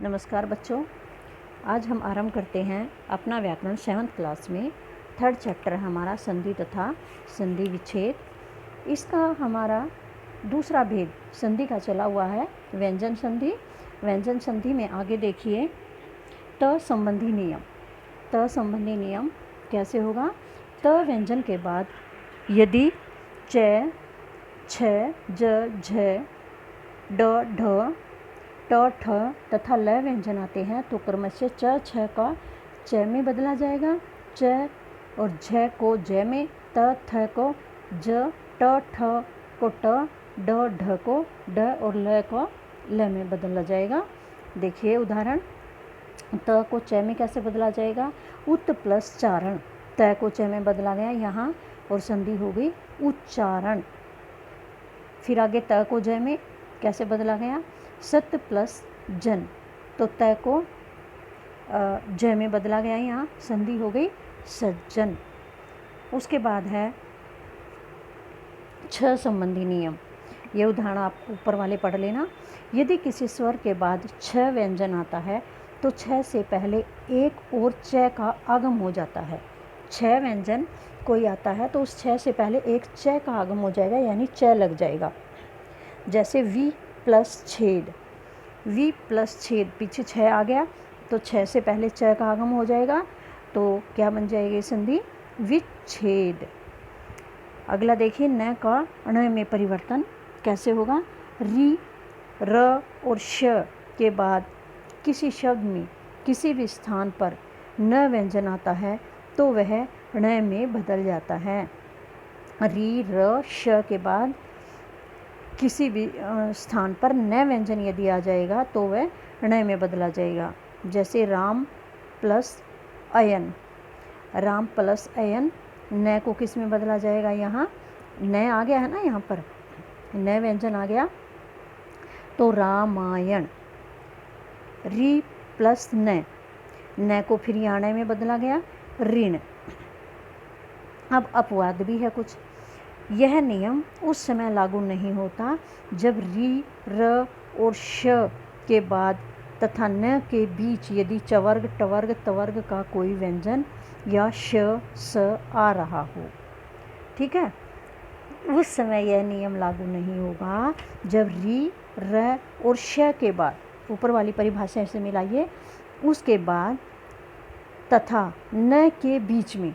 नमस्कार बच्चों, आज हम आरंभ करते हैं अपना व्याकरण 7th क्लास में। 3rd चैप्टर हमारा संधि तथा संधि विच्छेद। इसका हमारा दूसरा भेद संधि का चला हुआ है व्यंजन संधि। व्यंजन संधि में आगे देखिए त संबंधी नियम। त संबंधी नियम कैसे होगा? त व्यंजन के बाद यदि च, छ, ज, झ, ड, ढ, ट, ठ तथा ल व्यंजन आते हैं तो क्रमशः च, छ का च में बदला जाएगा, च और झ को ज में, त, थ को ज, ट, ठ को ट, ड, ढ को ड और ल को ल में बदला जाएगा। देखिए उदाहरण, त को च में कैसे बदला जाएगा? उत प्लस चारण, त को च में बदला गया यहाँ और संधि हो गई उच्चारण। फिर आगे त को ज में कैसे बदला गया? सत प्लस जन, तो त को ज में बदला गया, यहाँ संधि हो गई सज्जन। उसके बाद है छ संबंधी नियम। ये उदाहरण आप ऊपर वाले पढ़ लेना। यदि किसी स्वर के बाद छ व्यंजन आता है तो छ से पहले एक और च का आगम हो जाता है। छ व्यंजन कोई आता है तो उस छ से पहले एक च का आगम हो जाएगा, यानी च लग जाएगा। जैसे वी प्लस छेद, वी प्लस छेद, पीछे छ आ गया तो छ से पहले च का आगम हो जाएगा, तो क्या बन जाएगी संधि? विच्छेद। अगला देखिए न का ण में परिवर्तन कैसे होगा? री, र और श के बाद किसी शब्द में किसी भी स्थान पर न व्यंजन आता है तो वह ण में बदल जाता है। री, र, श के बाद किसी भी स्थान पर न व्यंजन यदि आ जाएगा तो वह ण में बदला जाएगा। जैसे राम प्लस अयन, राम प्लस अयन, न को किस में बदला जाएगा? यहाँ न आ गया है ना, यहाँ पर न व्यंजन आ गया तो रामायण। री प्लस न को फिर यहाँ ण में बदला गया ऋण। अब अपवाद भी है कुछ। यह नियम उस समय लागू नहीं होता जब री, र और श के बाद तथा न के बीच यदि चवर्ग, टवर्ग, तवर्ग का कोई व्यंजन या श, स आ रहा हो। ठीक है, उस समय यह नियम लागू नहीं होगा जब री, र और श के बाद, ऊपर वाली परिभाषा से मिलाइए, उसके बाद तथा न के बीच में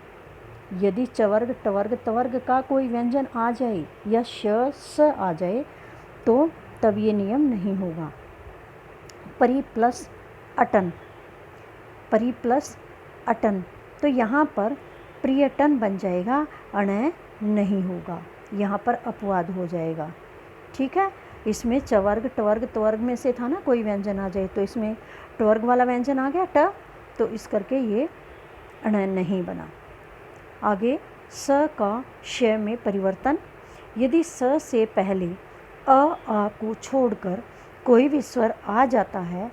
यदि चवर्ग, टवर्ग, तवर्ग का कोई व्यंजन आ जाए या श, स आ जाए तो तब ये नियम नहीं होगा। परि प्लस अटन, परि प्लस अटन, तो यहाँ पर प्रियटन बन जाएगा, अण नहीं होगा, यहाँ पर अपवाद हो जाएगा। ठीक है, इसमें चवर्ग, टवर्ग, तवर्ग में से था ना कोई व्यंजन आ जाए तो इसमें टवर्ग वाला व्यंजन आ गया ट, तो इस करके ये अण नहीं बना। आगे स का श में परिवर्तन। यदि स से पहले आ को छोड़कर कोई भी स्वर आ जाता है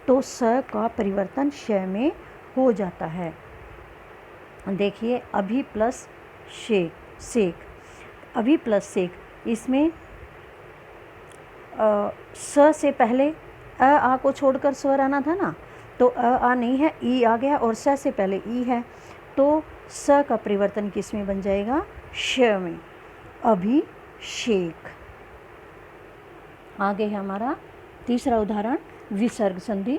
तो स का परिवर्तन श में हो जाता है। देखिए अभी प्लस शेख, सेक, अभी प्लस सेक, इसमें स से पहले आ को छोड़कर स्वर आना था ना, तो आ नहीं है, ई आ गया और स से पहले ई है, तो स का परिवर्तन किस में बन जाएगा? श में, अभिषेक। आगे है हमारा तीसरा उदाहरण विसर्ग संधि।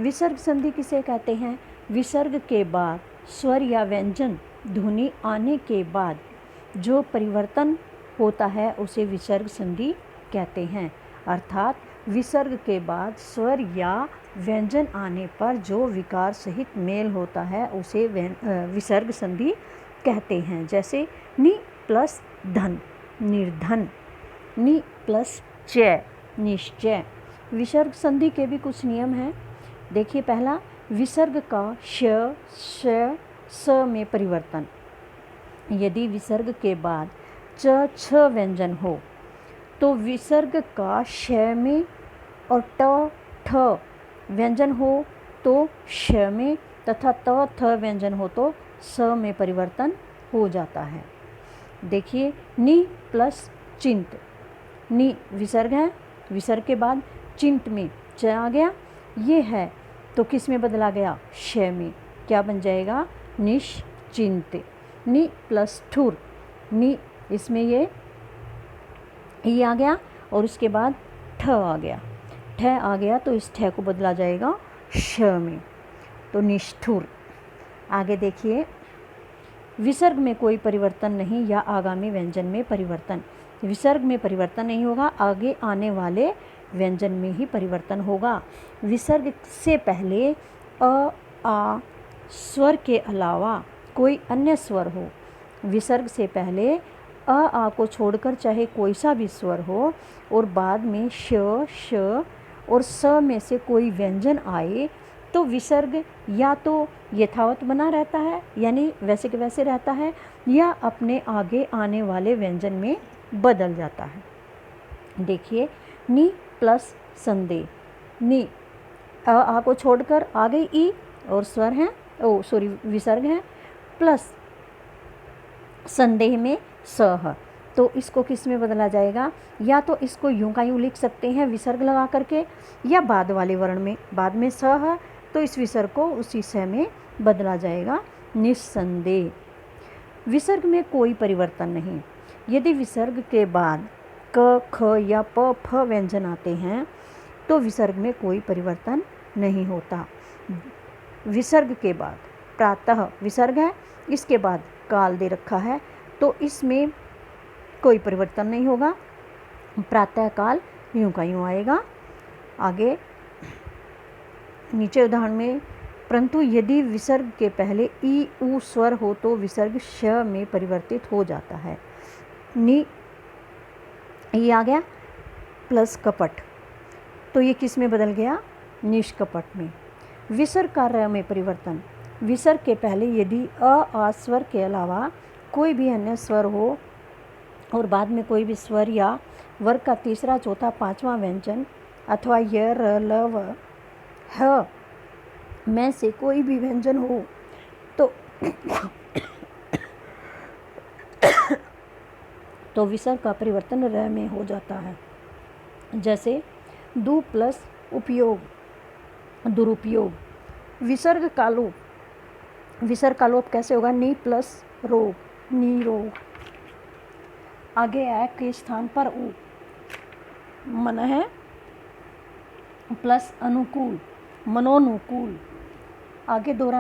विसर्ग संधि किसे कहते हैं? विसर्ग के बाद स्वर या व्यंजन ध्वनि आने के बाद जो परिवर्तन होता है उसे विसर्ग संधि कहते हैं। अर्थात विसर्ग के बाद स्वर या व्यंजन आने पर जो विकार सहित मेल होता है उसे विसर्ग संधि कहते हैं। जैसे नि प्लस धन, निर्धन, नि प्लस च, निश्चय। विसर्ग संधि के भी कुछ नियम हैं। देखिए पहला, विसर्ग का श, श, स में परिवर्तन। यदि विसर्ग के बाद च, छ व्यंजन हो तो विसर्ग का श में और ट, ठ व्यंजन हो तो श में तथा त, थ व्यंजन हो तो स में परिवर्तन हो जाता है। देखिए नि प्लस चिंत, नि विसर्ग है, विसर्ग के बाद चिंत में च आ गया ये है तो किस में बदला गया, श में। क्या बन जाएगा, निश्चिंत। नि प्लस ठुर, नि इसमें ये आ गया और उसके बाद ठ आ गया, ठ आ गया तो इस ठ को बदला जाएगा श में, तो निष्ठुर। आगे देखिए, विसर्ग में कोई परिवर्तन नहीं या आगामी व्यंजन में परिवर्तन। विसर्ग में परिवर्तन नहीं होगा, आगे आने वाले व्यंजन में ही परिवर्तन होगा। विसर्ग से पहले अ आ स्वर के अलावा कोई अन्य स्वर हो, विसर्ग से पहले अ आ को छोड़कर चाहे कोई सा भी स्वर हो और बाद में श श और स में से कोई व्यंजन आए तो विसर्ग या तो यथावत बना रहता है यानी वैसे के वैसे रहता है, या अपने आगे आने वाले व्यंजन में बदल जाता है। देखिए, नि प्लस संदेह, नि आ को छोड़कर आ गई ई और स्वर हैं, विसर्ग है, प्लस संदेह में स है, तो इसको किस में बदला जाएगा, या तो इसको यूं का यूं लिख सकते हैं विसर्ग लगा करके, या बाद वाले वर्ण में, बाद में स है तो इस विसर्ग को उसी स में बदला जाएगा, निस्संदेह। विसर्ग में कोई परिवर्तन नहीं। यदि विसर्ग के बाद क ख या प फ व्यंजन आते हैं तो विसर्ग में कोई परिवर्तन नहीं होता। विसर्ग के बाद प्रातः विसर्ग है, इसके बाद काल दे रखा है तो इसमें कोई परिवर्तन नहीं होगा, प्रातः काल यूं का यूं आएगा। आगे नीचे उदाहरण में, परंतु यदि विसर्ग के पहले ई ऊ स्वर हो तो विसर्ग श में परिवर्तित हो जाता है। नि ये आ गया प्लस कपट, तो ये किस में बदल गया, निष्कपट में। विसर्ग का र में परिवर्तन, विसर्ग के पहले यदि अ आ स्वर के अलावा कोई भी अन्य स्वर हो और बाद में कोई भी स्वर या वर्ग का तीसरा चौथा पांचवा व्यंजन अथवा य र ल व ह में से कोई भी व्यंजन हो तो विसर्ग का परिवर्तन र में हो जाता है। जैसे दु प्लस उपयोग, दुरुपयोग। विसर्ग का लोप, विसर्ग का लोप कैसे होगा, नि प्लस रोग, निरोग। आगे आ के स्थान पर उ, मन है प्लस अनुकूल, मनोनुकूल। आगे दोहरा